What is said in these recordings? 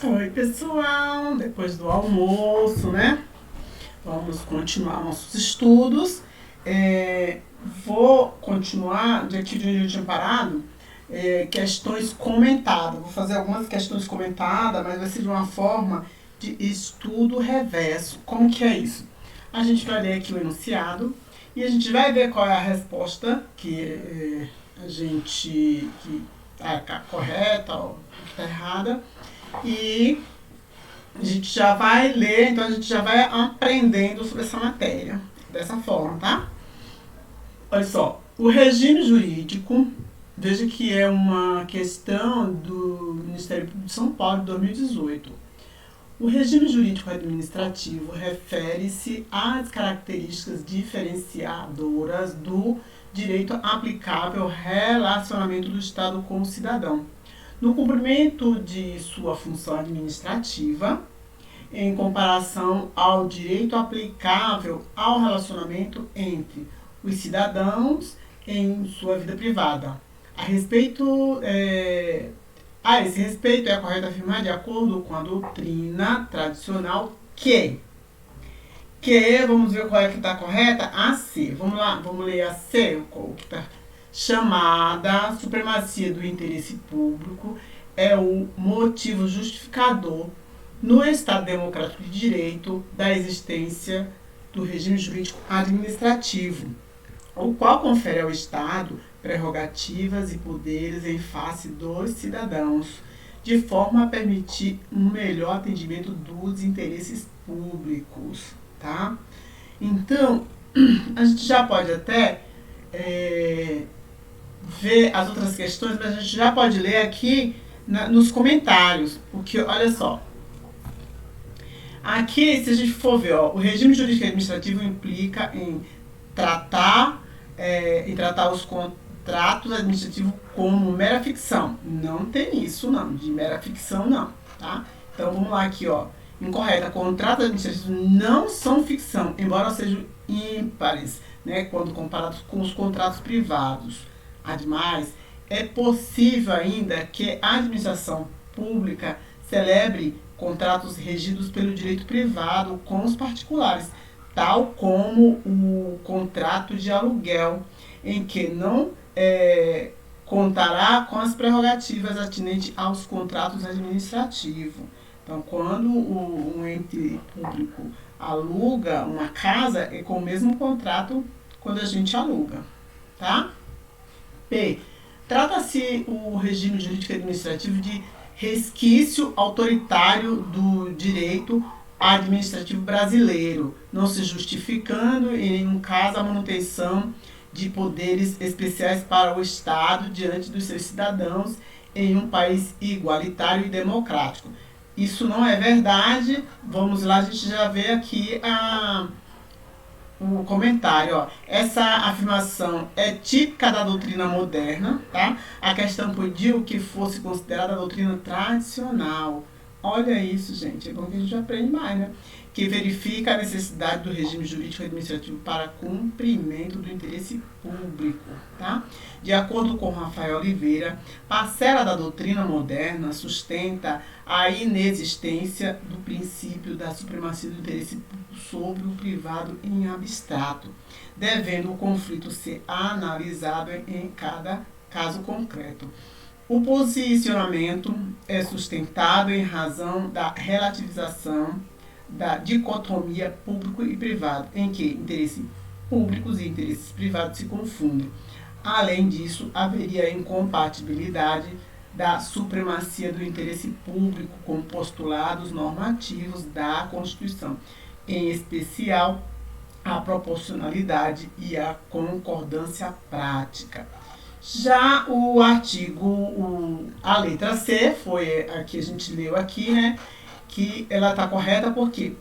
Oi, pessoal, depois do almoço, né? Vamos continuar nossos estudos. Vou continuar de aqui de onde eu tinha parado, questões comentadas. Vou fazer algumas questões comentadas, mas vai ser de uma forma de estudo reverso. Como que é isso? A gente vai ler aqui o enunciado e a gente vai ver qual é a resposta que a gente que está correta ou que está errada. E a gente já vai ler, então a gente já vai aprendendo sobre essa matéria, dessa forma, tá? Olha só, o regime jurídico, veja que é uma questão do Ministério Público de São Paulo de 2018. O regime jurídico administrativo refere-se às características diferenciadoras do direito aplicável ao relacionamento do Estado com o cidadão, no cumprimento de sua função administrativa, em comparação ao direito aplicável ao relacionamento entre os cidadãos em sua vida privada. A esse respeito, é correto afirmar, de acordo com a doutrina tradicional, que vamos ver qual é que está correta? A C. Vamos lá, vamos ler a C, o que está chamada supremacia do interesse público é o motivo justificador no Estado Democrático de Direito da existência do regime jurídico administrativo, o qual confere ao Estado prerrogativas e poderes em face dos cidadãos, de forma a permitir um melhor atendimento dos interesses públicos, tá? Então, a gente já pode até ver as outras questões, mas a gente já pode ler aqui nos comentários, porque olha só, aqui se a gente for ver, o regime jurídico administrativo implica em tratar os contratos administrativos como mera ficção. Não tem isso não, de mera ficção não, tá? Então vamos lá aqui, incorreta, contratos administrativos não são ficção, embora sejam ímpares, né, quando comparados com os contratos privados. Ademais, é possível ainda que a administração pública celebre contratos regidos pelo direito privado com os particulares, tal como o contrato de aluguel, em que não contará com as prerrogativas atinentes aos contratos administrativos. Então, quando um ente público aluga uma casa, é com o mesmo contrato quando a gente aluga, tá? P. Trata-se o regime jurídico administrativo de resquício autoritário do direito administrativo brasileiro, não se justificando em nenhum caso a manutenção de poderes especiais para o Estado diante dos seus cidadãos em um país igualitário e democrático. Isso não é verdade. Vamos lá, a gente já vê aqui o comentário. Essa afirmação é típica da doutrina moderna, tá? A questão pediu que fosse considerada a doutrina tradicional. Olha isso, gente, é bom que a gente aprende mais, né? Que verifica a necessidade do regime jurídico administrativo para cumprimento do interesse público, tá? De acordo com Rafael Oliveira, parcela da doutrina moderna sustenta a inexistência do princípio da supremacia do interesse público sobre o privado em abstrato, devendo o conflito ser analisado em cada caso concreto. O posicionamento é sustentado em razão da relativização da dicotomia público e privado, em que interesses públicos e interesses privados se confundem. Além disso, haveria incompatibilidade da supremacia do interesse público com postulados normativos da Constituição, em especial a proporcionalidade e a concordância prática. Já o artigo, a letra C, foi a que a gente leu aqui, né? Que ela está correta porque,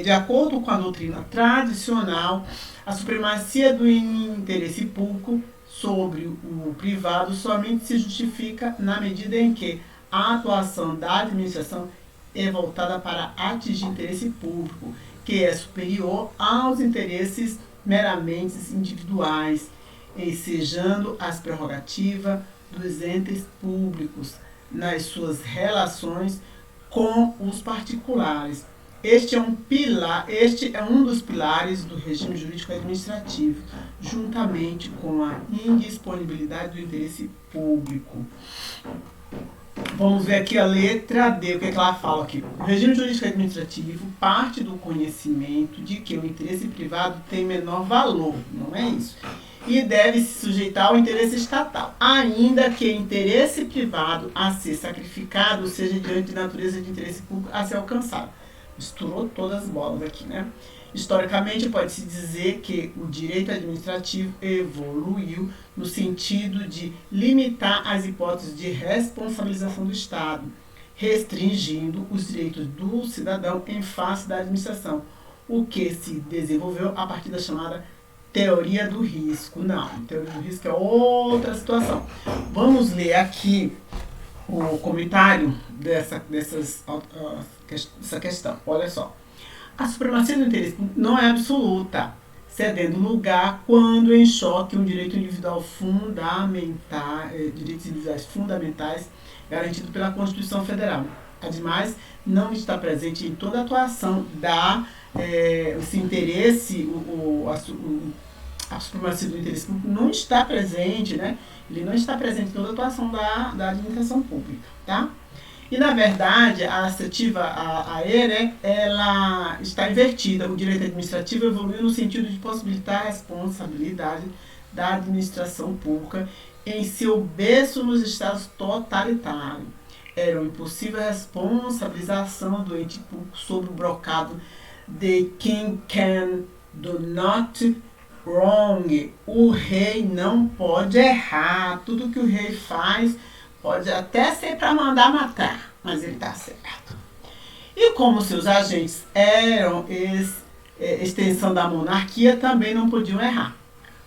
de acordo com a doutrina tradicional, a supremacia do interesse público sobre o privado somente se justifica na medida em que a atuação da administração é voltada para atingir interesse público, que é superior aos interesses meramente individuais, ensejando as prerrogativas dos entes públicos nas suas relações com os particulares. Este é um dos pilares do regime jurídico administrativo, juntamente com a indisponibilidade do interesse público. Vamos ver aqui a letra D, o que ela fala aqui. O regime jurídico administrativo parte do conhecimento de que o interesse privado tem menor valor, não é isso? E deve se sujeitar ao interesse estatal, ainda que interesse privado a ser sacrificado seja diante de natureza de interesse público a ser alcançado. Misturou todas as bolas aqui, né? Historicamente, pode-se dizer que o direito administrativo evoluiu no sentido de limitar as hipóteses de responsabilização do Estado, restringindo os direitos do cidadão em face da administração, o que se desenvolveu a partir da chamada teoria do risco. Não, teoria do risco é outra situação. Vamos ler aqui o comentário dessa questão. Olha só. A supremacia do interesse público não é absoluta, cedendo lugar quando em choque um direito individual fundamental, direitos individuais fundamentais garantido pela Constituição Federal. Ademais, não está presente em toda a atuação esse interesse, a supremacia do interesse público não está presente, né? Ele não está presente em toda a atuação da administração pública, tá? E, na verdade, a assertiva AE, né, ela está invertida. O direito administrativo evoluiu no sentido de possibilitar a responsabilidade da administração pública em seu berço nos estados totalitários. Era impossível a responsabilização do ente público sobre o brocado de quem can do not wrong. O rei não pode errar. Tudo que o rei faz pode até ser para mandar matar, mas ele está certo. E como seus agentes eram extensão da monarquia, também não podiam errar.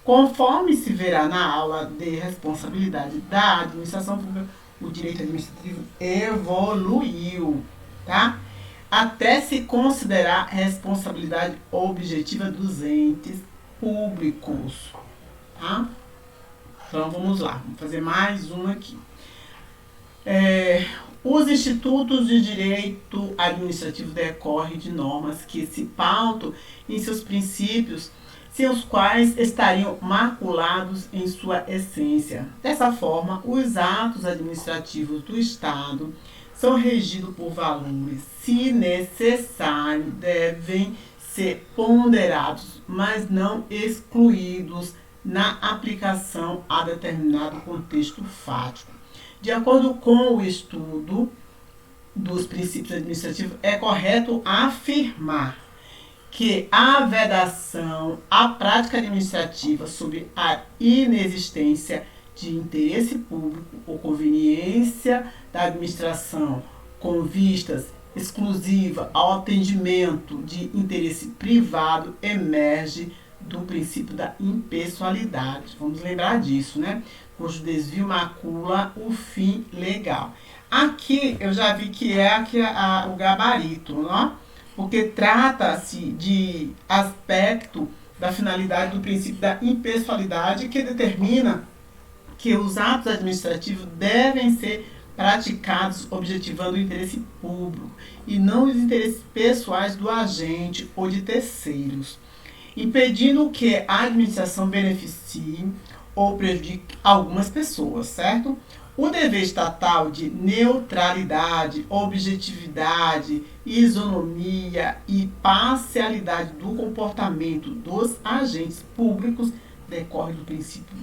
Conforme se verá na aula de responsabilidade da administração pública, o direito administrativo evoluiu, tá? Até se considerar responsabilidade objetiva dos entes públicos, tá? Então vamos lá, vamos fazer mais uma aqui. Os institutos de direito administrativo decorrem de normas que se pautam em seus princípios, sem os quais estariam maculados em sua essência. Dessa forma, os atos administrativos do Estado são regidos por valores, se necessário, devem ser ponderados, mas não excluídos na aplicação a determinado contexto fático. De acordo com o estudo dos princípios administrativos, é correto afirmar que a vedação à prática administrativa sobre a inexistência de interesse público ou conveniência da administração com vistas exclusiva ao atendimento de interesse privado emerge do princípio da impessoalidade. Vamos lembrar disso, né? Cujo desvio macula o fim legal. Aqui eu já vi que é o gabarito, não? Porque trata-se de aspecto da finalidade do princípio da impessoalidade, que determina que os atos administrativos devem ser praticados objetivando o interesse público e não os interesses pessoais do agente ou de terceiros, impedindo que a administração beneficie ou prejudique algumas pessoas, certo? O dever estatal de neutralidade, objetividade, isonomia e parcialidade do comportamento dos agentes públicos decorre do princípio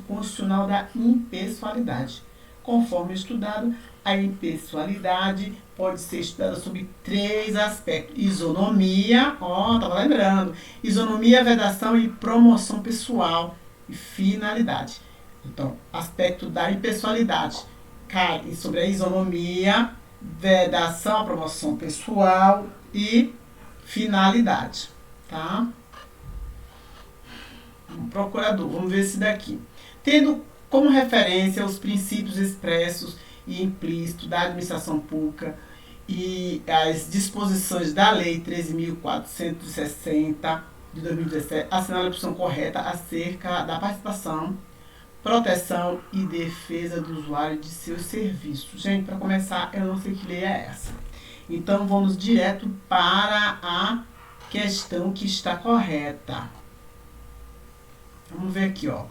constitucional da impessoalidade. Conforme estudado, a impessoalidade pode ser estudada sob 3 aspectos. Isonomia, estava lembrando, isonomia, vedação e promoção pessoal e finalidade. Então, aspecto da impessoalidade cai sobre a isonomia, vedação, a promoção pessoal e finalidade, tá? Procurador, vamos ver esse daqui. Tendo como referência os princípios expressos e implícitos da administração pública e as disposições da Lei 13.460 de 2017, assinala a opção correta acerca da participação proteção e defesa do usuário de seus serviços. Gente, para começar, eu não sei que lei é essa. Então, vamos direto para a questão que está correta. Vamos ver aqui, ó.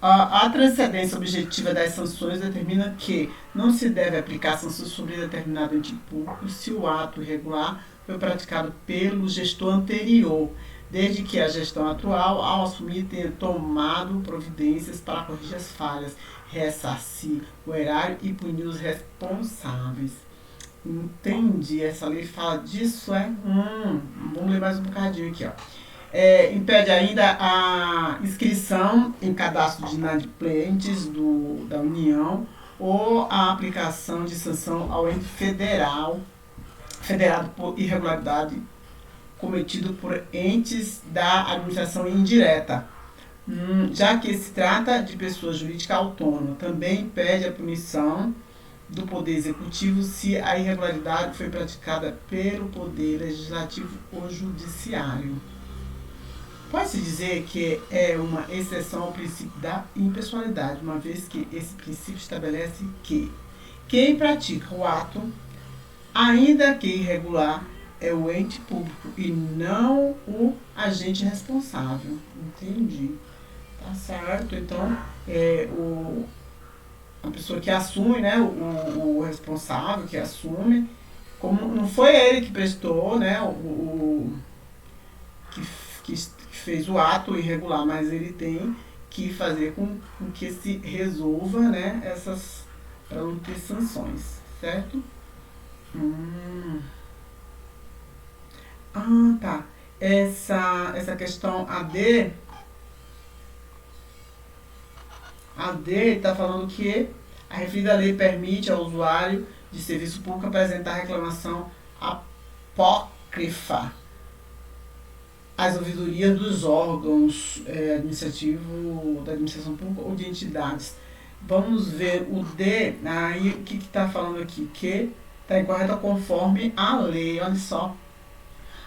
A transcendência objetiva das sanções determina que não se deve aplicar sanções sobre determinado ente público se o ato irregular foi praticado pelo gestor anterior, desde que a gestão atual, ao assumir, tenha tomado providências para corrigir as falhas, ressarcir o erário e punir os responsáveis. Entendi, essa lei fala disso, é? Vamos ler mais um bocadinho aqui, ó. Impede ainda a inscrição em cadastro de inadimplentes da União ou a aplicação de sanção ao ente federado por irregularidade cometido por entes da administração indireta, já que se trata de pessoa jurídica autônoma. Também impede a punição do Poder Executivo se a irregularidade foi praticada pelo Poder Legislativo ou Judiciário. Pode-se dizer que é uma exceção ao princípio da impessoalidade, uma vez que esse princípio estabelece que quem pratica o ato, ainda que irregular, é o ente público e não o agente responsável. Entendi. Tá certo? Então, a pessoa que assume, né, o responsável que assume, como não foi ele que prestou, né, que fez o ato irregular, mas ele tem que fazer com que se resolva, né, para não ter sanções, certo? Tá. Essa questão AD está falando que a referida lei permite ao usuário de serviço público apresentar reclamação apócrifa às ouvidorias dos órgãos administrativos, da administração pública ou de entidades. Vamos ver o D, aí o que está falando aqui? Que está incorreta conforme a lei, olha só.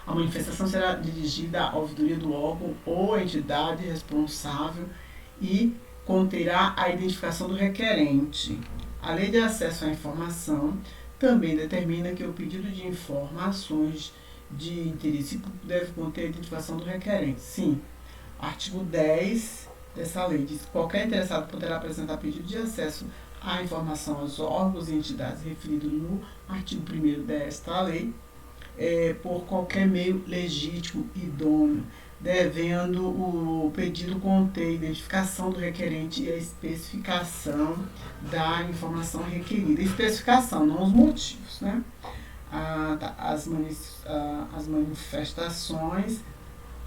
A manifestação será dirigida à ouvidoria do órgão ou entidade responsável e conterá a identificação do requerente. A Lei de Acesso à Informação também determina que o pedido de informações de interesse público deve conter a identificação do requerente. Sim, artigo 10 dessa lei diz que qualquer interessado poderá apresentar pedido de acesso à informação aos órgãos e entidades referidos no artigo 1º desta lei, por qualquer meio legítimo e idôneo, devendo o pedido conter a identificação do requerente e a especificação da informação requerida. Especificação, não os motivos, né? As manifestações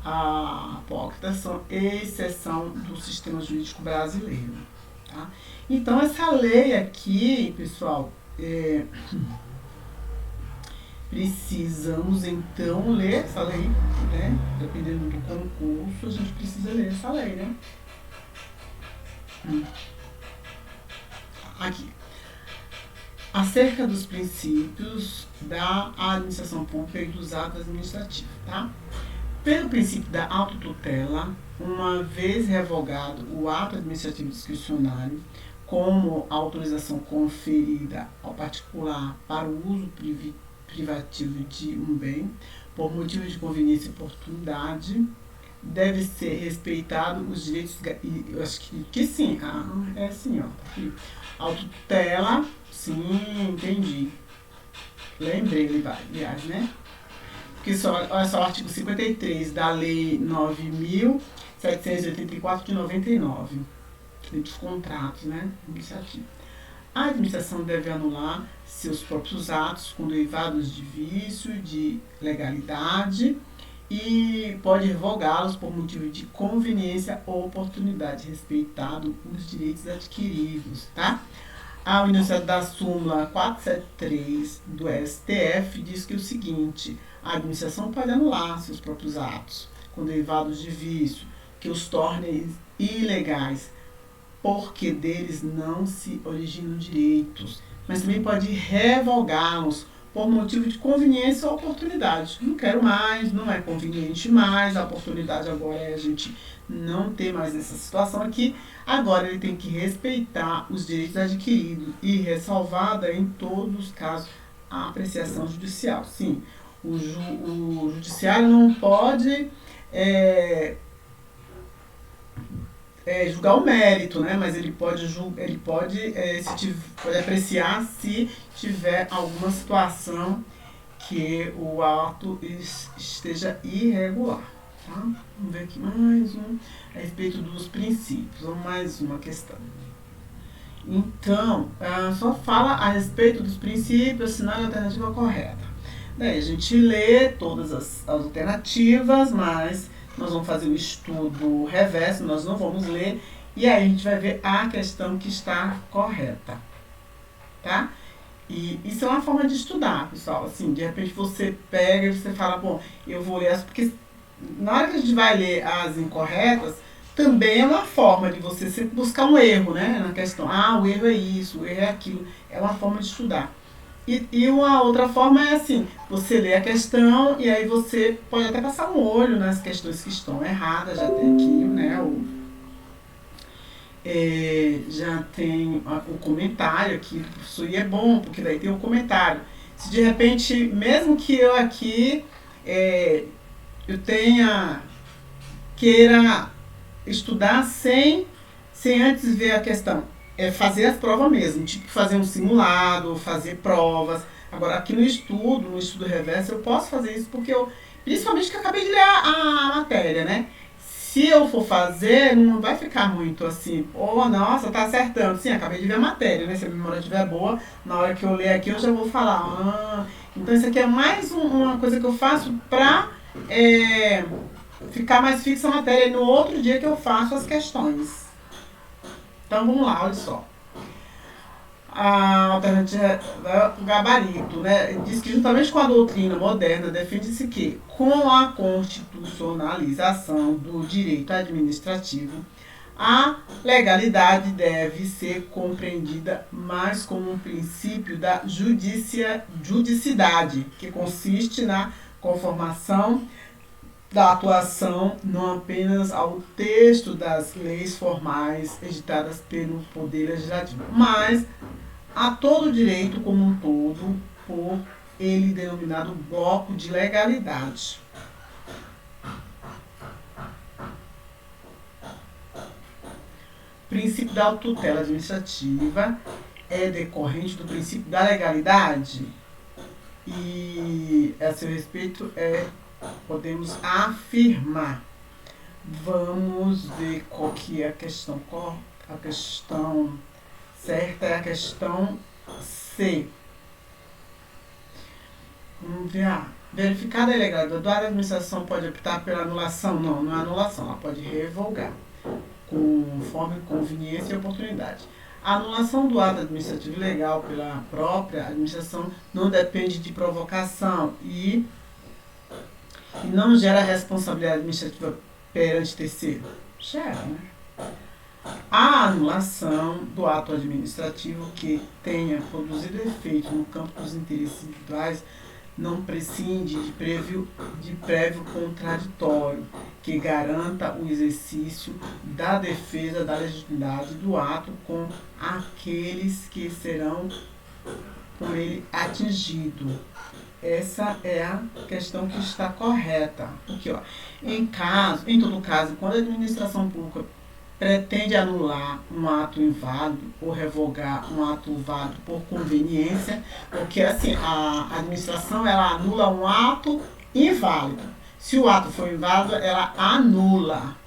apócrifas são exceção do sistema jurídico brasileiro. Tá? Então, essa lei aqui, pessoal, precisamos então ler essa lei, né? Dependendo do concurso, a gente precisa ler essa lei, né? Aqui. Acerca dos princípios da administração pública e dos atos administrativos, tá? Pelo princípio da autotutela, uma vez revogado o ato administrativo discricionário, como autorização conferida ao particular para o uso privativo de um bem, por motivo de conveniência e oportunidade, deve ser respeitado os direitos, eu acho que sim, é assim, ó, aqui. Autotutela, sim, entendi. Lembrei, aliás, né? Porque olha só o artigo 53 da Lei 9.784 de 99, dos contratos, né? Administrativo. A administração deve anular seus próprios atos com derivados de vício, de legalidade, e pode revogá-los por motivo de conveniência ou oportunidade, respeitado os direitos adquiridos, tá? A enunciado da súmula 473 do STF diz que o seguinte: a administração pode anular seus próprios atos com derivados de vício que os tornem ilegais, porque deles não se originam direitos, mas também pode revogá-los por motivo de conveniência ou oportunidade. Não quero mais, não é conveniente mais, a oportunidade agora é a gente não ter mais essa situação aqui. Agora ele tem que respeitar os direitos adquiridos e ressalvada em todos os casos a apreciação judicial. Sim, o judiciário não pode julgar o mérito, né? Mas ele pode pode apreciar se tiver alguma situação que o ato esteja irregular. Tá? Vamos ver aqui mais um a respeito dos princípios, ou mais uma questão. Então, só fala a respeito dos princípios, assinale a alternativa correta. Daí a gente lê todas as alternativas, mas nós vamos fazer o estudo reverso, nós não vamos ler, e aí a gente vai ver a questão que está correta, tá? E isso é uma forma de estudar, pessoal, assim, de repente você pega e você fala, bom, eu vou ler essa, porque na hora que a gente vai ler as incorretas, também é uma forma de você sempre buscar um erro, né, na questão, o erro é isso, o erro é aquilo, é uma forma de estudar. E uma outra forma é assim, você lê a questão e aí você pode até passar um olho nas questões que estão erradas, já tem aqui, né, já tem o comentário aqui do professor, e é bom, porque daí tem o comentário. Se de repente, mesmo que eu aqui, eu queira estudar sem antes ver a questão, fazer as provas mesmo, tipo fazer um simulado, fazer provas. Agora aqui no estudo reverso, eu posso fazer isso porque principalmente que eu acabei de ler a matéria, né? Se eu for fazer, não vai ficar muito assim, nossa, tá acertando. Sim, acabei de ver a matéria, né? Se a memória estiver boa, na hora que eu ler aqui eu já vou falar, então isso aqui é mais uma coisa que eu faço pra ficar mais fixa a matéria e no outro dia que eu faço as questões. Então vamos lá, olha só. A alternativa é o gabarito, né? Diz que juntamente com a doutrina moderna defende-se que, com a constitucionalização do direito administrativo, a legalidade deve ser compreendida mais como um princípio da judicidade, que consiste na conformação da atuação não apenas ao texto das leis formais editadas pelo Poder Legislativo, mas a todo o direito como um todo, por ele denominado bloco de legalidade. O princípio da tutela administrativa é decorrente do princípio da legalidade e a seu respeito podemos afirmar. Vamos ver qual que é a questão. A questão certa é a questão C. Vamos ver. Verificada a ilegalidade da administração pode optar pela anulação? Não, não é anulação. Ela pode revogar, conforme conveniência e oportunidade. A anulação do ato administrativo ilegal pela própria administração não depende de provocação e não gera responsabilidade administrativa perante terceiro? Gera, né? A anulação do ato administrativo que tenha produzido efeito no campo dos interesses individuais não prescinde de prévio contraditório que garanta o exercício da defesa da legitimidade do ato com aqueles que serão por ele atingidos. Essa é a questão que está correta. Porque, em todo caso, quando a administração pública pretende anular um ato inválido ou revogar um ato válido por conveniência, porque assim, a administração ela anula um ato inválido. Se o ato for inválido, ela anula.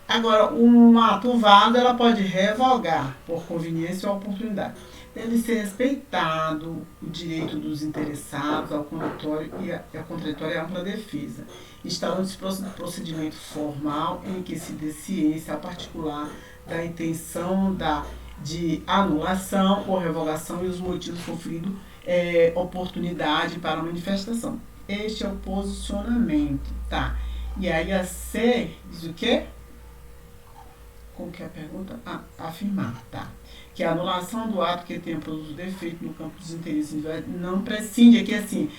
Agora, um ato válido ela pode revogar por conveniência ou oportunidade. Deve ser respeitado o direito dos interessados ao contraditório e a contraditória ampla defesa, instalando-se procedimento formal em que se dê ciência particular da intenção de anulação ou revogação e os motivos conferindo oportunidade para a manifestação. Este é o posicionamento, tá? E aí a C diz o quê? Como que é a pergunta? Afirmar, tá. Que a anulação do ato que tenha produzido defeito no campo dos interesses individuais não prescinde, aqui assim,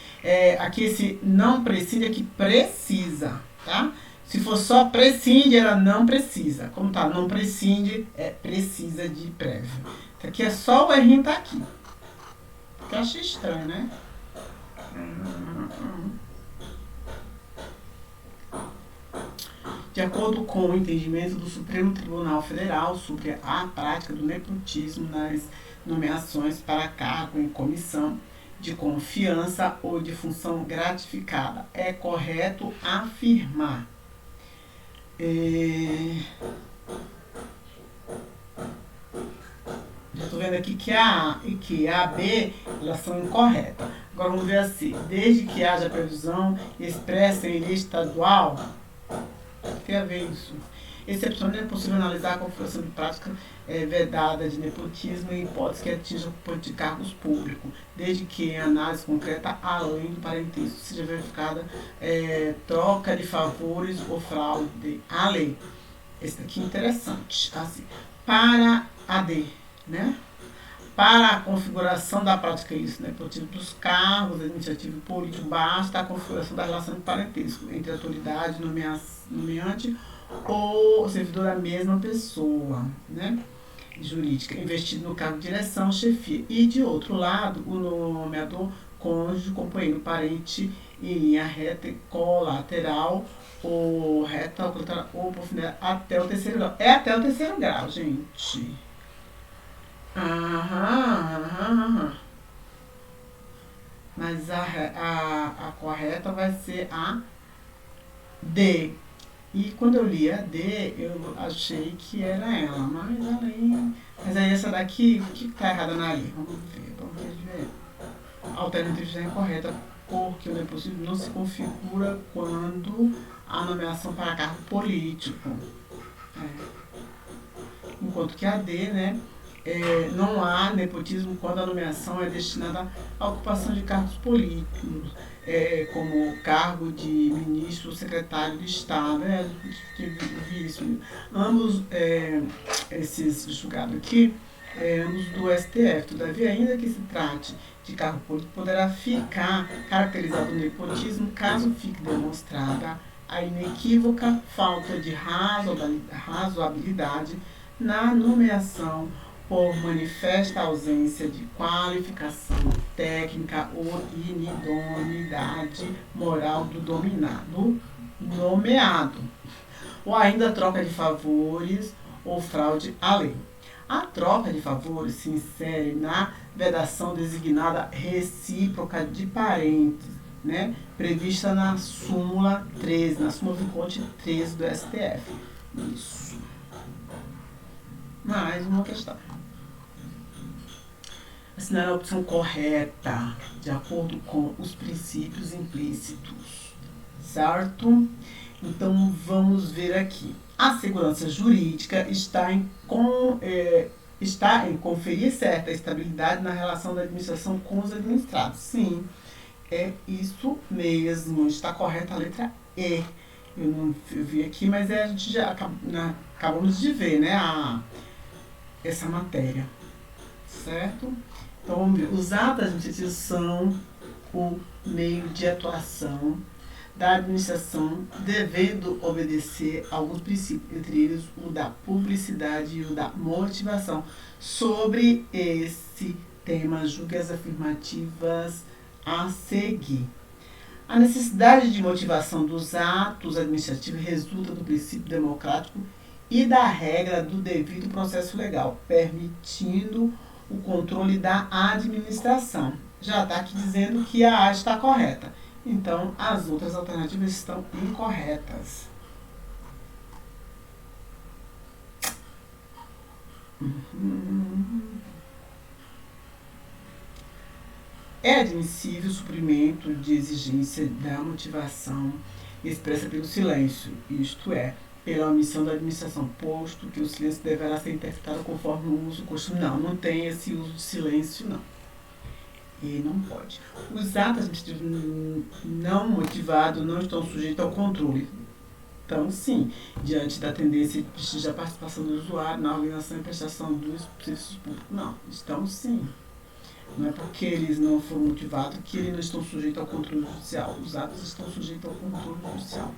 aqui esse não prescinde aqui precisa, tá? Se for só prescinde, ela não precisa. Como tá, não prescinde, precisa de prévio. Então, aqui é só o errinho tá aqui. Que eu achei estranho, né? De acordo com o entendimento do Supremo Tribunal Federal sobre a prática do nepotismo nas nomeações para cargo em comissão de confiança ou de função gratificada, é correto afirmar. Já estou vendo aqui que a A e que a B elas são incorretas. Agora vamos ver assim. Desde que haja previsão expressa em lei estadual, tem a ver isso. Excepcionalmente é possível analisar a configuração de prática vedada de nepotismo em hipóteses que atinjam ocupante de cargos públicos, desde que em análise concreta, além do parentesco, seja verificada troca de favores ou fraude à lei. Esse daqui é interessante. Assim, para a D, né? Para a configuração da prática isso, nepotismo dos cargos administrativo e político, basta a configuração da relação de parentesco entre autoridade, nomeante ou servidor da mesma pessoa, né? Jurídica, investido no cargo de direção, chefia. E, de outro lado, o nomeador, cônjuge, companheiro, parente em linha reta, colateral, ou reta, colateral, ou profundidade, até o terceiro grau. É até o terceiro grau, gente. Mas a correta vai ser a D. E quando eu li a D, eu achei que era ela, mas aí essa daqui, o que está errado na lei? Vamos ver. A alternativa é incorreta, porque o nepotismo não se configura quando há nomeação para cargo político. Enquanto que a D, né? Não há nepotismo quando a nomeação é destinada à ocupação de cargos políticos, como cargo de ministro ou secretário de Estado. Vi isso. Ambos esses julgados aqui, ambos do STF. Todavia, ainda que se trate de cargo político, poderá ficar caracterizado o nepotismo caso fique demonstrada a inequívoca falta de razoabilidade na nomeação por manifesta ausência de qualificação técnica ou inidoneidade moral do nomeado, ou ainda troca de favores ou fraude à lei. A troca de favores se insere na vedação designada recíproca de parentes, né, prevista na súmula 13, na súmula Vinconte 13 do STF. Isso. Mais uma questão. Assinar a opção correta, de acordo com os princípios implícitos, certo? Então, vamos ver aqui. A segurança jurídica está em conferir certa estabilidade na relação da administração com os administrados. Sim, é isso mesmo. Está correta a letra E. Eu não vi aqui, mas a gente já acabamos de ver, né, essa matéria, certo? Então, vamos ver. Os atos administrativos são o meio de atuação da administração, devendo obedecer a alguns princípios, entre eles o da publicidade e o da motivação. Sobre esse tema, julgue as afirmativas a seguir. A necessidade de motivação dos atos administrativos resulta do princípio democrático e da regra do devido processo legal, permitindo o controle da administração. Já está aqui dizendo que a A está correta. Então, as outras alternativas estão incorretas. É admissível o suprimento de exigência da motivação expressa pelo silêncio, isto é, pela omissão da administração, posto que o silêncio deverá ser interpretado conforme o uso costume. Não tem esse uso de silêncio, não. E não pode. Os atos administrativos não motivados não estão sujeitos ao controle. Então, sim, diante da tendência de prestígio da participação do usuário na organização e prestação dos serviços públicos. Não, estão sim. Não é porque eles não foram motivados que eles não estão sujeitos ao controle judicial. Os atos estão sujeitos ao controle judicial.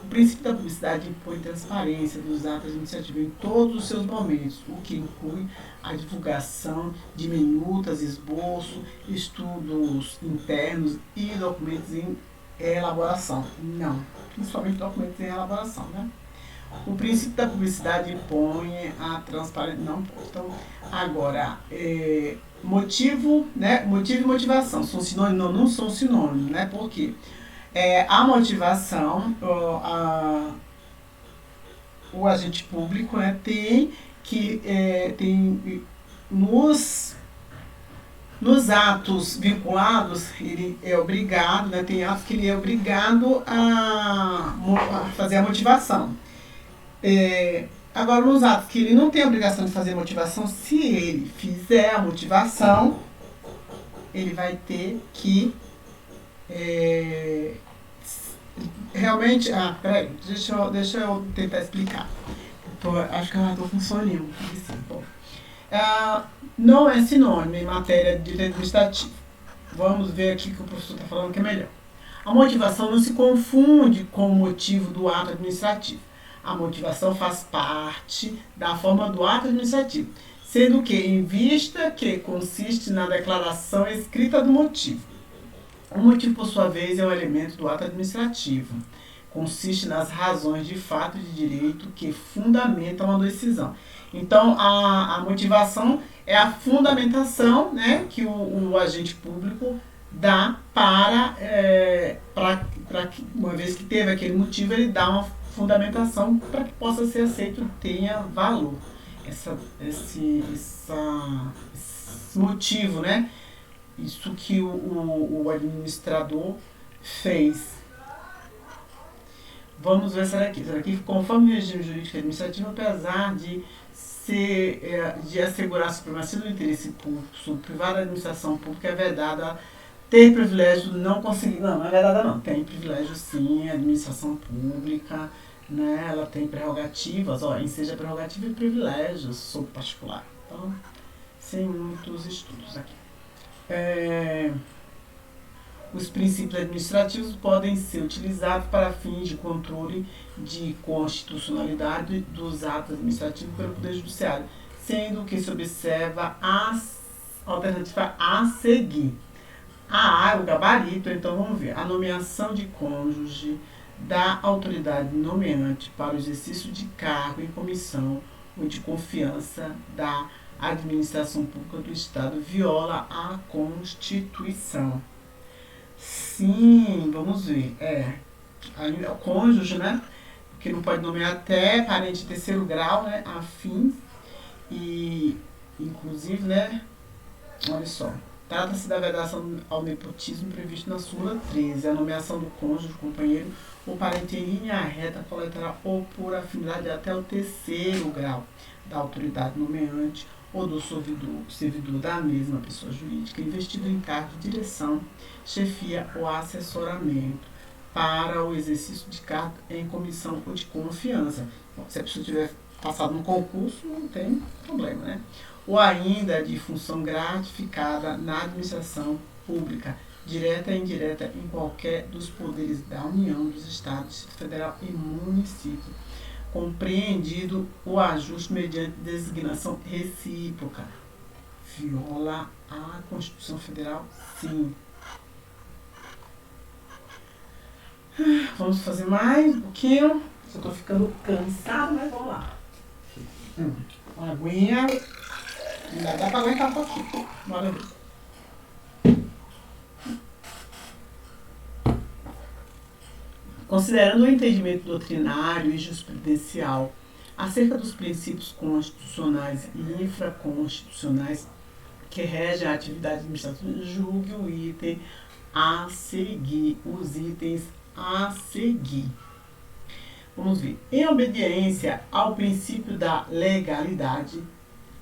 O princípio da publicidade impõe transparência dos atos de iniciativa em todos os seus momentos, o que inclui a divulgação de minutas, esboço, estudos internos e documentos em elaboração. Não, principalmente documentos em elaboração, né? O princípio da publicidade impõe a transparência. Não, então, agora, motivo, né? Motivo e motivação são sinônimos? Não, não são sinônimos, né? Porque a motivação, o agente público, né, tem que tem nos atos vinculados, ele é obrigado, né, tem atos que ele é obrigado a fazer a motivação. Agora, nos atos que ele não tem a obrigação de fazer motivação, se ele fizer a motivação, ele vai ter que realmente... peraí, deixa eu tentar explicar. Acho que eu estou com soninho. Não é sinônimo em matéria de direito administrativo. Vamos ver aqui que o professor está falando que é melhor. A motivação não se confunde com o motivo do ato administrativo. A motivação faz parte da forma do ato administrativo, sendo que em vista que consiste na declaração escrita do motivo. O motivo, por sua vez, é um elemento do ato administrativo. Consiste nas razões de fato e de direito que fundamentam a decisão. Então, a motivação é a fundamentação, né, que o agente público dá para uma vez que teve aquele motivo, ele dá uma fundamentação para que possa ser aceito, tenha valor. Esse motivo, né? Isso que o administrador fez. Vamos ver essa daqui. Essa daqui, conforme o regime jurídico e administrativo, apesar de assegurar a supremacia do interesse público sobre privada, a administração pública é vedada ter privilégio não conseguir. Não é vedada não. Tem privilégio sim, a administração pública, né? Ela tem prerrogativas, enseja prerrogativa e privilégios sobre particular. Então, sem muitos estudos aqui. Os princípios administrativos podem ser utilizados para fins de controle de constitucionalidade dos atos administrativos pelo Poder Judiciário, sendo que se observa a alternativa a seguir. O gabarito, então vamos ver. A nomeação de cônjuge da autoridade nomeante para o exercício de cargo em comissão ou de confiança da administração pública do Estado viola a Constituição. Sim, vamos ver. O cônjuge, né? Que não pode nomear até parente de terceiro grau, né? Afins. E, inclusive, né? Olha só. Trata-se da vedação ao nepotismo previsto na súmula 13, a nomeação do cônjuge, companheiro ou parente em linha reta, colateral ou por afinidade até o terceiro grau da autoridade nomeante ou do servidor da mesma pessoa jurídica investido em cargo de direção, chefia ou assessoramento para o exercício de cargo em comissão ou de confiança. Bom, se a pessoa tiver passado no concurso, não tem problema, né? Ou ainda de função gratificada na administração pública, direta e indireta em qualquer dos poderes da União, dos Estados, Distrito Federal e município, compreendido o ajuste mediante designação recíproca. Viola a Constituição Federal, sim. Vamos fazer mais um pouquinho. Eu estou ficando cansado, mas vamos lá. Uma aguinha. Ainda dá para aguentar um pouquinho. Bora ver. Considerando o entendimento doutrinário e jurisprudencial acerca dos princípios constitucionais e infraconstitucionais que regem a atividade administrativa, julgue o item a seguir, os itens a seguir. Vamos ver. Em obediência ao princípio da legalidade,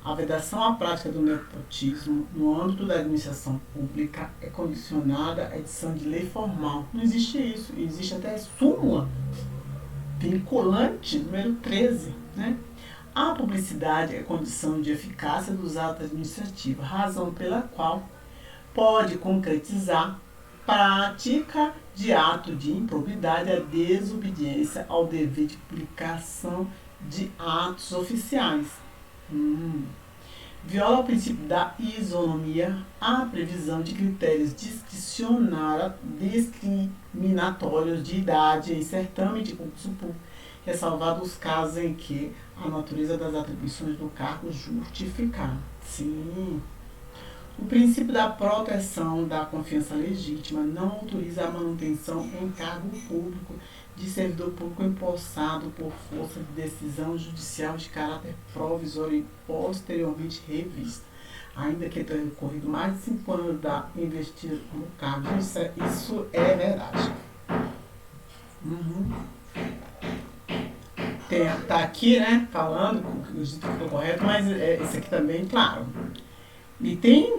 a vedação à prática do nepotismo no âmbito da administração pública é condicionada à edição de lei formal. Não existe isso. Existe até súmula vinculante número 13, né? A publicidade é condição de eficácia dos atos administrativos, razão pela qual pode concretizar prática de ato de improbidade a desobediência ao dever de publicação de atos oficiais. Viola o princípio da isonomia a previsão de critérios discriminatórios de idade em certame de concurso público, ressalvados os casos em que a natureza das atribuições do cargo justificar. Sim. O princípio da proteção da confiança legítima não autoriza a manutenção em cargo público de servidor público empossado por força de decisão judicial de caráter provisório e posteriormente revista, ainda que tenha ocorrido mais de 5 anos da investida no cargo. Isso é verdade. Tá aqui, né, falando que o dito ficou correto, mas esse aqui também, claro. E tem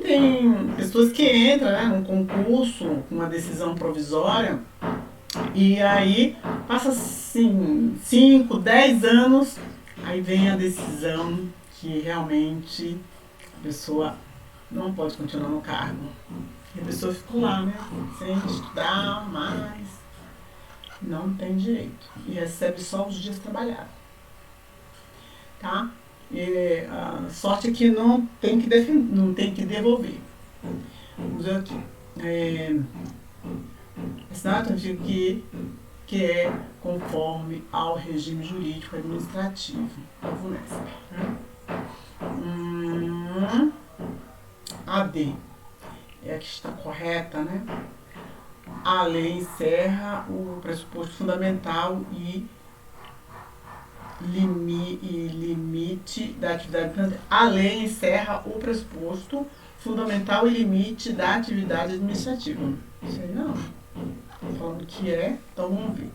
pessoas que entram, né, num concurso com uma decisão provisória e aí passa assim 5, 10 anos, aí vem a decisão que realmente a pessoa não pode continuar no cargo. E a pessoa ficou lá, né, sem estudar mais, não tem direito e recebe só os dias trabalhados, tá? E a sorte é que não tem que devolver. Vamos ver aqui. Assinado antigo que é conforme ao regime jurídico administrativo. Vamos nessa. AD. É a que está correta, né? A lei encerra o pressuposto fundamental e limite da atividade. A lei encerra o pressuposto fundamental e limite da atividade administrativa. Isso aí não. Estou falando que é, então vamos ver.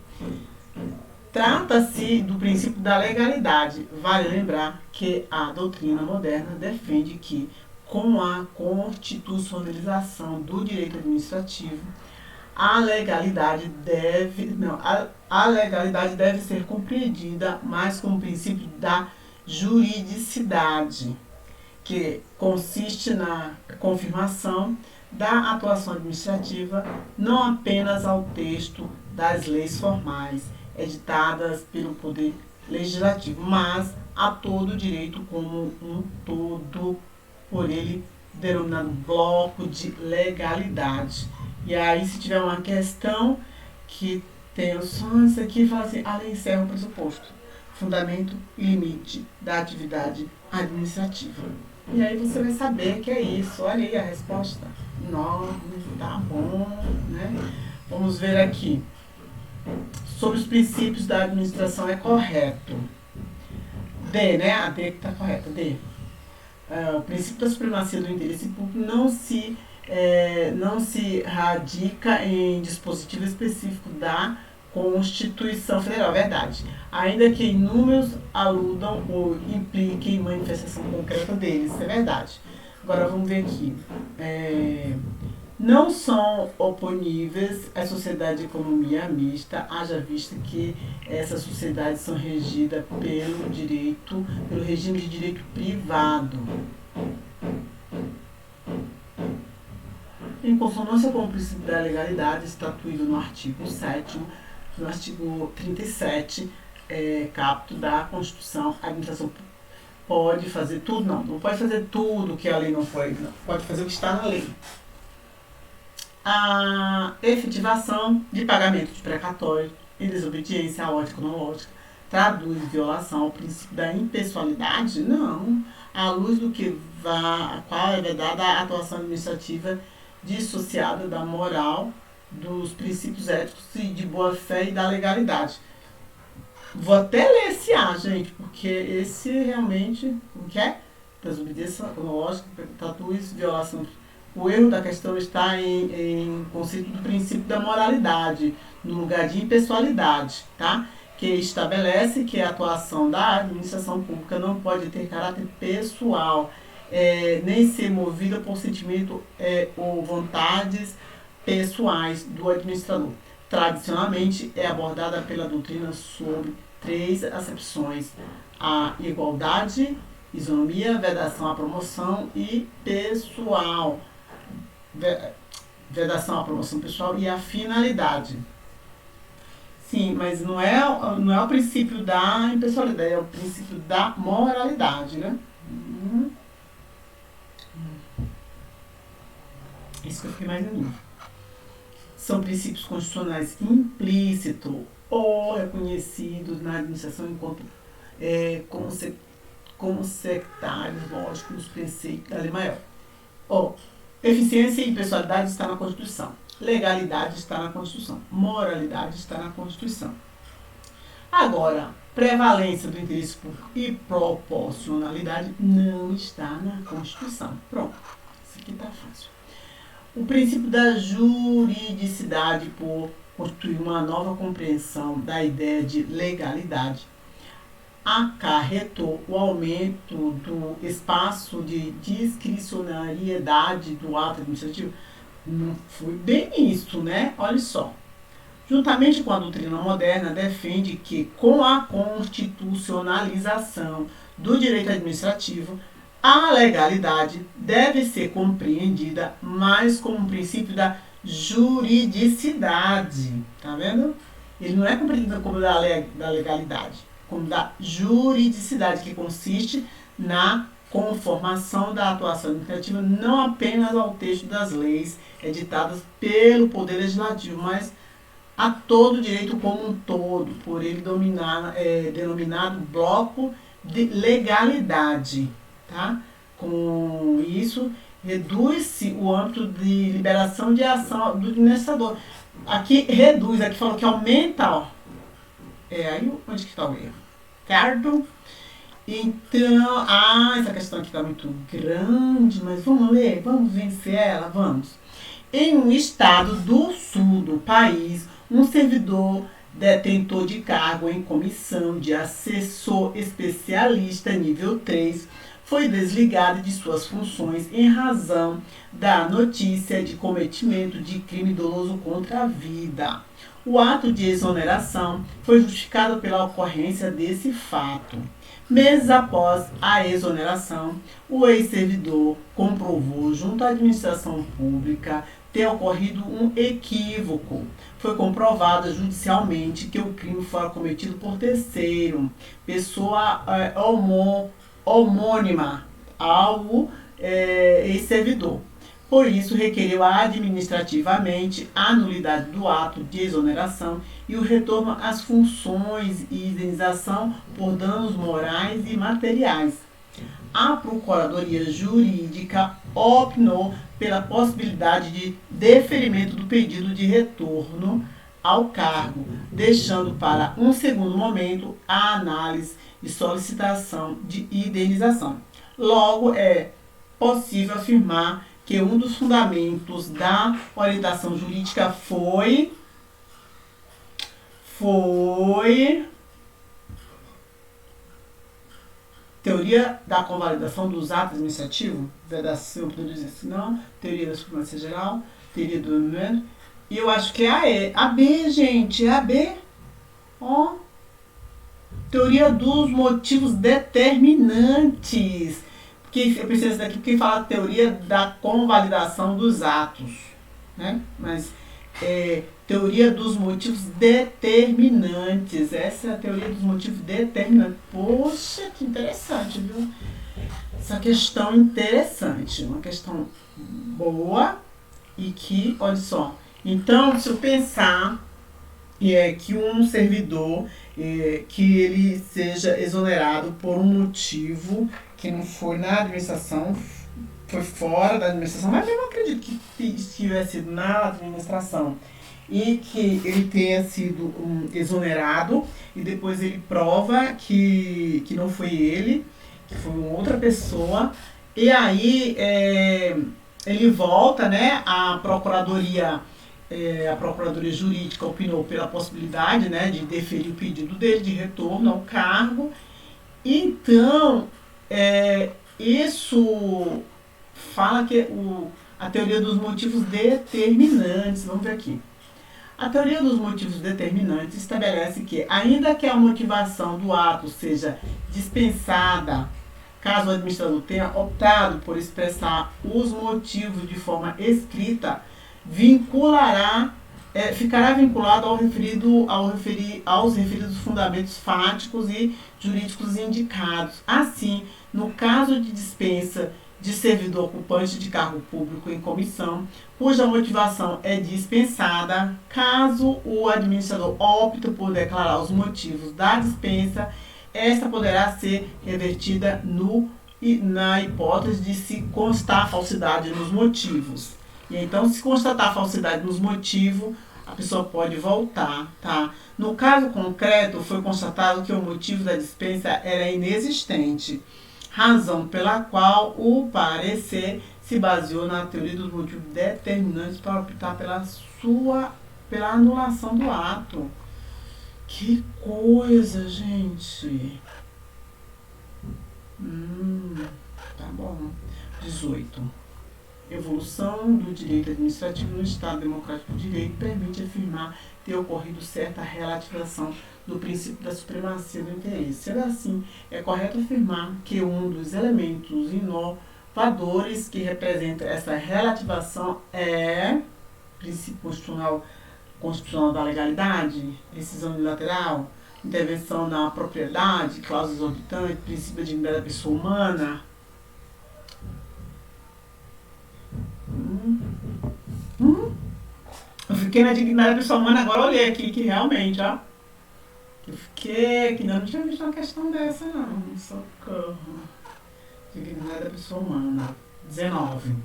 Trata-se do princípio da legalidade. Vale lembrar que a doutrina moderna defende que, com a constitucionalização do direito administrativo, a legalidade deve ser compreendida mais como princípio da juridicidade, que consiste na confirmação da atuação administrativa não apenas ao texto das leis formais editadas pelo Poder Legislativo, mas a todo o direito como um todo, por ele denominado bloco de legalidade. E aí, se tiver uma questão que tem só isso aqui, fala assim, a lei encerra o pressuposto, fundamento e limite da atividade administrativa. E aí você vai saber que é isso. Olha aí a resposta. Não, tá bom, né? Vamos ver aqui. Sobre os princípios da administração é correto. D, né? A D que está correta, D. O princípio da supremacia do interesse público não se radica em dispositivo específico da Constituição Federal, verdade. Ainda que inúmeros aludam ou impliquem manifestação concreta deles, isso é verdade. Agora vamos ver aqui. Não são oponíveis à sociedade de economia mista, haja vista que essas sociedades são regidas pelo regime de direito privado. Em consonância com o princípio da legalidade, estatuído no artigo 7º, no artigo 37, caput da Constituição, a administração pode fazer tudo, não pode fazer tudo que a lei não pode, não. Pode fazer o que está na lei. A efetivação de pagamento de precatório e desobediência à ordem cronológica traduz violação ao princípio da impessoalidade? Não. À luz do que qual é vedada a atuação administrativa dissociada da moral, dos princípios éticos e de boa-fé e da legalidade. Vou até ler esse A, gente, porque esse realmente, o que é? Desobediência cronológica, traduz violação. O erro da questão está em conceito do princípio da moralidade, no lugar de impessoalidade, tá? Que estabelece que a atuação da administração pública não pode ter caráter pessoal, nem ser movida por sentimento ou vontades pessoais do administrador. tradicionalmente é abordada pela doutrina sob 3 acepções: a igualdade, isonomia, vedação à promoção e pessoal. Vedação à promoção pessoal e a finalidade. Sim, mas não é o princípio da impessoalidade, é o princípio da moralidade, né? Isso que eu fiquei mais em dúvida. São princípios constitucionais implícitos ou reconhecidos na administração enquanto como sectários, lógico, nos preceitos da lei maior. Eficiência e pessoalidade está na Constituição. Legalidade está na Constituição. Moralidade está na Constituição. Agora, prevalência do interesse público e proporcionalidade não está na Constituição. Pronto. Isso aqui está fácil. O princípio da juridicidade, por constituir uma nova compreensão da ideia de legalidade, acarretou o aumento do espaço de discricionariedade do ato administrativo. Não foi bem isso, né? Olha só. Juntamente com a doutrina moderna, defende que, com a constitucionalização do direito administrativo, a legalidade deve ser compreendida mais como um princípio da juridicidade. Tá vendo? Ele não é compreendido como da legalidade, como da juridicidade, que consiste na conformação da atuação administrativa não apenas ao texto das leis editadas pelo Poder Legislativo, mas a todo o direito como um todo, por ele denominado bloco de legalidade. Tá? Com isso, reduz-se o âmbito de liberação de ação do administrador. Aqui reduz, aqui falou que aumenta, ó. Aí onde que está o erro? Certo? Então, essa questão aqui está muito grande, mas vamos ler, vamos vencer ela, vamos. Em um estado do sul do país, um servidor detentor de cargo em comissão de assessor especialista nível 3 foi desligado de suas funções em razão da notícia de cometimento de crime doloso contra a vida. O ato de exoneração foi justificado pela ocorrência desse fato. Meses após a exoneração, o ex-servidor comprovou junto à administração pública ter ocorrido um equívoco. Foi comprovado judicialmente que o crime foi cometido por terceiro, pessoa homônima ao ex-servidor. Por isso, requeriu administrativamente a nulidade do ato de exoneração e o retorno às funções e indenização por danos morais e materiais. A Procuradoria Jurídica optou pela possibilidade de deferimento do pedido de retorno ao cargo, deixando para um segundo momento a análise e solicitação de indenização. Logo, é possível afirmar que um dos fundamentos da orientação jurídica foi teoria da convalidação dos atos administrativos, vedação, não, teoria da supremacia geral, teoria do elemento, e eu acho que é a B, gente, é a B, ó, teoria dos motivos determinantes, porque eu preciso daqui porque fala teoria da convalidação dos atos, né? Mas teoria dos motivos determinantes. Essa é a teoria dos motivos determinantes. Poxa, que interessante, viu? Essa questão interessante, uma questão boa e que, olha só. Então, se eu pensar que um servidor que ele seja exonerado por um motivo que não foi na administração, foi fora da administração, mas eu não acredito que tivesse sido na administração, e que ele tenha sido exonerado e depois ele prova que não foi ele, que foi uma outra pessoa, e aí ele volta, né, a Procuradoria Jurídica opinou pela possibilidade, né, de deferir o pedido dele de retorno ao cargo. Então, isso fala que a teoria dos motivos determinantes, vamos ver aqui. A teoria dos motivos determinantes estabelece que, ainda que a motivação do ato seja dispensada, caso o administrador tenha optado por expressar os motivos de forma escrita, ficará vinculado aos referidos fundamentos fáticos e jurídicos indicados. Assim, no caso de dispensa de servidor ocupante de cargo público em comissão, cuja motivação é dispensada, caso o administrador opte por declarar os motivos da dispensa, esta poderá ser revertida na hipótese de se constar falsidade nos motivos. E então, se constatar falsidade nos motivos, a pessoa pode voltar, tá? No caso concreto, foi constatado que o motivo da dispensa era inexistente, razão pela qual o parecer se baseou na teoria dos motivos determinantes para optar pela anulação do ato. Que coisa, gente! Tá bom. 18. Evolução do direito administrativo no Estado Democrático de Direito permite afirmar ter ocorrido certa relativização do princípio da supremacia do interesse. Sendo assim, é correto afirmar que um dos elementos inovadores que representa essa relativização é o princípio constitucional da legalidade, decisão unilateral, intervenção na propriedade, cláusula exorbitante, princípio da dignidade da pessoa humana. Eu fiquei na dignidade da pessoa humana, agora olhei aqui que realmente, ó. Eu fiquei que não tinha visto uma questão dessa, não. Socorro. Dignidade da pessoa humana. 19.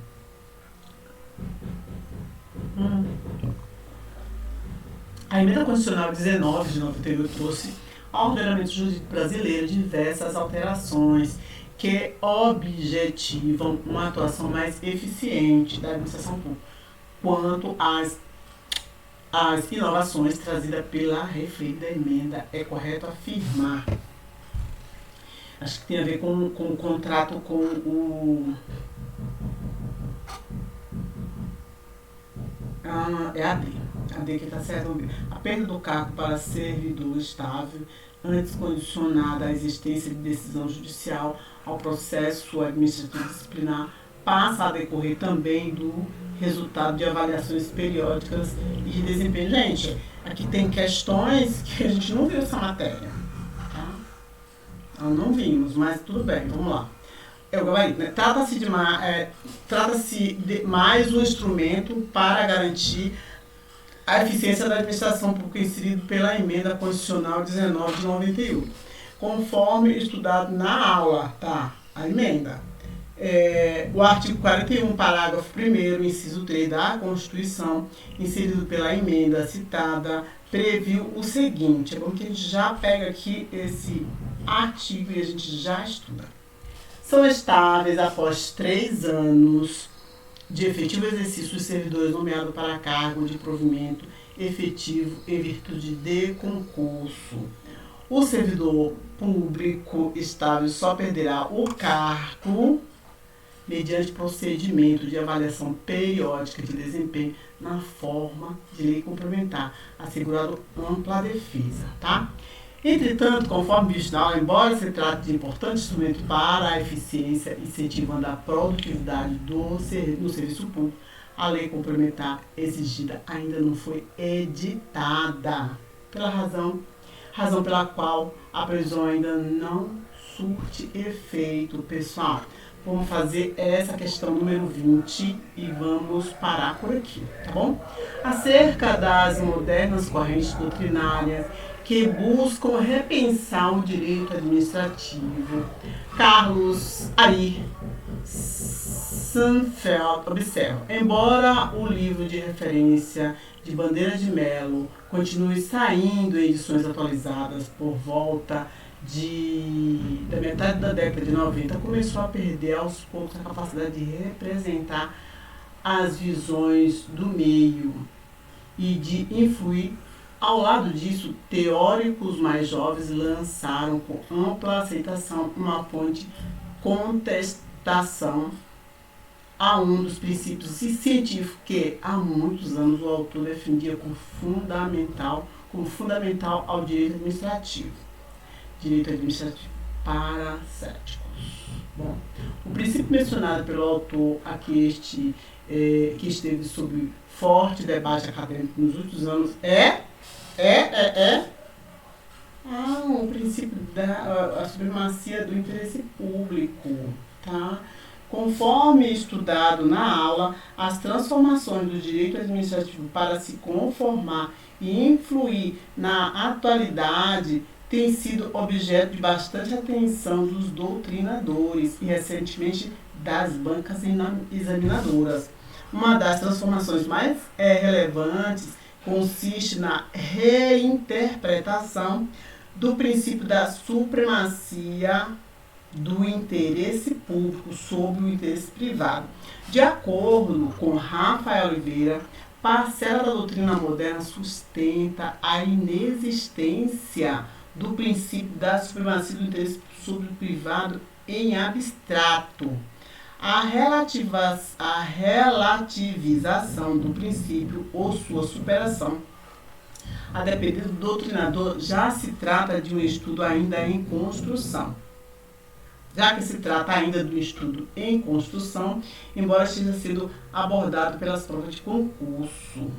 A emenda constitucional 19 de 98 trouxe ao ordenamento jurídico brasileiro diversas alterações que objetivam uma atuação mais eficiente da administração pública quanto às inovações trazidas pela referida emenda. É correto afirmar. Acho que tem a ver com o contrato com o... é AD que está certo. A perda do cargo para servidor estável, antes condicionada à existência de decisão judicial ao processo administrativo disciplinar, passa a decorrer também do resultado de avaliações periódicas e de desempenho. Gente, aqui tem questões que a gente não viu essa matéria, tá? Não vimos, mas tudo bem, vamos lá. Né? Trata-se de mais um instrumento para garantir a eficiência da administração pública inserido pela emenda constitucional 19 de 98, conforme estudado na aula, tá? A emenda. O artigo 41, parágrafo 1º, inciso 3 da Constituição, inserido pela emenda citada, previu o seguinte. É bom que a gente já pega aqui esse artigo e a gente já estuda. São estáveis após 3 anos de efetivo exercício dos servidores nomeados para cargo de provimento efetivo em virtude de concurso. O servidor público estável só perderá o cargo mediante procedimento de avaliação periódica de desempenho na forma de lei complementar, assegurando ampla defesa, tá? Entretanto, conforme visto na aula, embora se trate de importante instrumento para a eficiência, incentivando a produtividade no serviço público, a lei complementar exigida ainda não foi editada, pela razão pela qual a previsão ainda não surte efeito, pessoal. Vamos fazer essa questão número 20 e vamos parar por aqui, tá bom? Acerca das modernas correntes doutrinárias que buscam repensar o direito administrativo, Carlos Ari Sanfeld observa: embora o livro de referência de Bandeira de Mello continue saindo em edições atualizadas por volta da metade da década de 90, começou a perder aos poucos a capacidade de representar as visões do meio e de influir. Ao lado disso, teóricos mais jovens lançaram com ampla aceitação uma fonte de contestação a um dos princípios científicos que há muitos anos o autor defendia como fundamental ao direito administrativo para céticos. Bom, o princípio mencionado pelo autor aqui, que esteve sob forte debate acadêmico nos últimos anos, o princípio da supremacia do interesse público, tá? Conforme estudado na aula, as transformações do direito administrativo para se conformar e influir na atualidade têm sido objeto de bastante atenção dos doutrinadores e, recentemente, das bancas examinadoras. Uma das transformações mais relevantes consiste na reinterpretação do princípio da supremacia do interesse público sobre o interesse privado. De acordo com Rafael Oliveira, parcela da doutrina moderna sustenta a inexistência do princípio da supremacia do interesse sobre o privado em abstrato. A relativização do princípio ou sua superação, a depender do doutrinador, já se trata de um estudo ainda em construção. Já que se trata ainda de um estudo em construção, embora esteja sendo abordado pelas provas de concurso.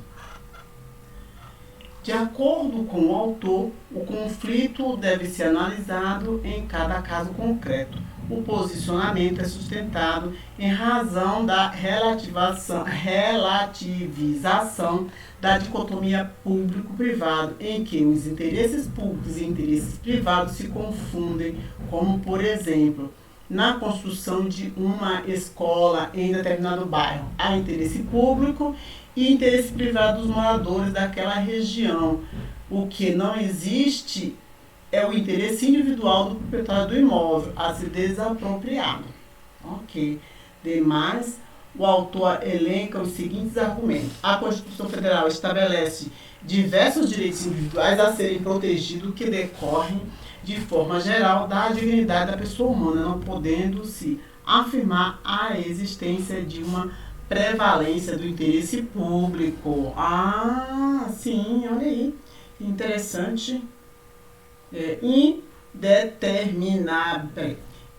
De acordo com o autor, o conflito deve ser analisado em cada caso concreto. O posicionamento é sustentado em razão da relativização da dicotomia público-privado, em que os interesses públicos e interesses privados se confundem, como, por exemplo, na construção de uma escola em determinado bairro. Há interesse público e interesse privado dos moradores daquela região. O que não existe é o interesse individual do proprietário do imóvel a ser desapropriado. Ok. Demais, o autor elenca os seguintes argumentos. A Constituição Federal estabelece diversos direitos individuais a serem protegidos que decorrem, de forma geral, da dignidade da pessoa humana, não podendo-se afirmar a existência de uma prevalência do interesse público. Ah, sim, olha aí, interessante.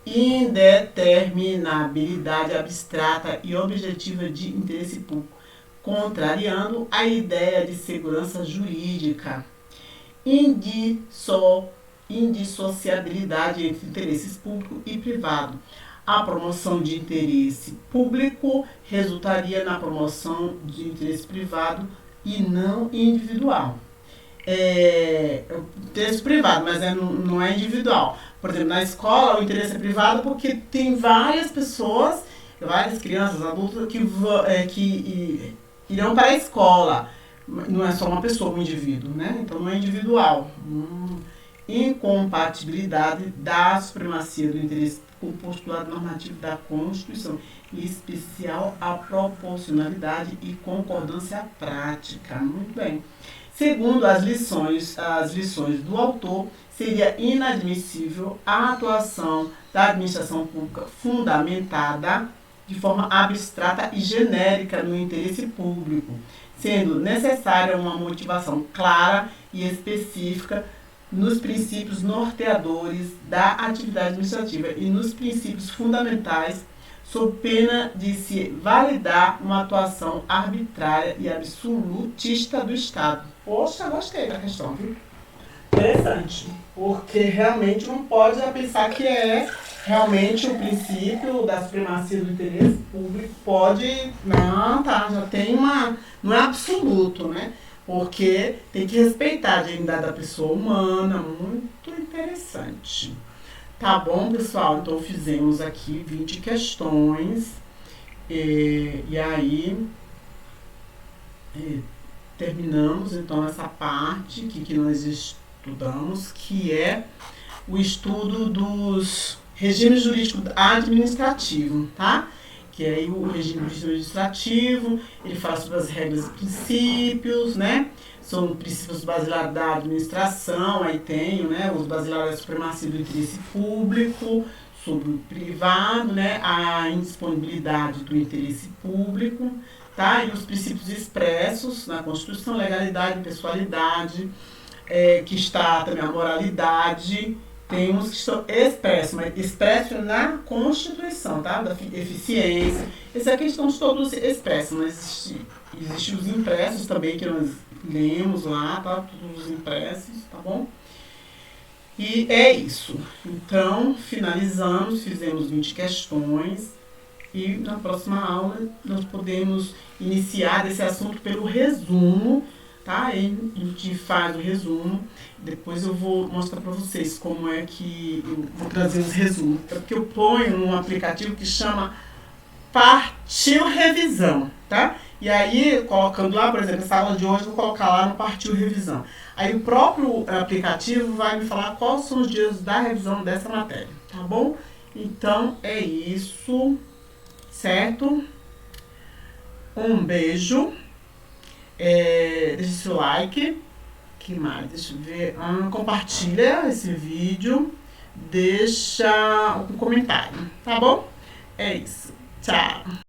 Indeterminabilidade abstrata e objetiva de interesse público, contrariando a ideia de segurança jurídica. Indissociabilidade entre interesses público e privado. A promoção de interesse público resultaria na promoção de interesse privado e não individual. Interesse privado, mas não é individual. Por exemplo, na escola o interesse é privado porque tem várias pessoas, várias crianças, adultos que irão para a escola. Não é só uma pessoa, um indivíduo, né? Então não é individual. Incompatibilidade da supremacia do interesse com o postulado normativo da Constituição, em especial a proporcionalidade e concordância prática. Muito bem. Segundo as lições do autor, seria inadmissível a atuação da administração pública fundamentada de forma abstrata e genérica no interesse público, sendo necessária uma motivação clara e específica nos princípios norteadores da atividade administrativa e nos princípios fundamentais, sob pena de se validar uma atuação arbitrária e absolutista do Estado. Poxa, gostei da questão, viu? Interessante, porque realmente não pode pensar que é realmente o princípio da supremacia do interesse público pode... Não, tá, já tem uma... Não é absoluto, né? Porque tem que respeitar a dignidade da pessoa humana, muito interessante. Tá bom, pessoal? Então fizemos aqui 20 questões e aí terminamos então essa parte que nós estudamos, que é o estudo dos regimes jurídicos administrativos, tá? Que é aí o regime administrativo, ele fala sobre as regras e princípios, né? São princípios basilares da administração, aí tem, né, os basilares da supremacia do interesse público, sobre o privado, né, a indisponibilidade do interesse público, tá, e os princípios expressos na Constituição, legalidade, pessoalidade, que está também a moralidade, tem uns que estão expressos, mas expressos na Constituição, tá, da eficiência. Esses aqui estão todos expressos, mas existem os impressos também, que nós lemos lá, tá, todos os impressos, tá bom? E é isso. Então, finalizamos, fizemos 20 questões e na próxima aula nós podemos iniciar esse assunto pelo resumo, tá? A gente faz o resumo, depois eu vou mostrar para vocês como é que eu vou trazer os resumos, porque eu ponho num aplicativo que chama Partiu Revisão, tá? E aí, colocando lá, por exemplo, essa aula de hoje, eu vou colocar lá no Partiu Revisão. Aí o próprio aplicativo vai me falar quais são os dias da revisão dessa matéria, tá bom? Então, é isso, certo? Um beijo. Deixa seu like. Que mais? Deixa eu ver. Compartilha esse vídeo. Deixa um comentário, tá bom? É isso. Tchau.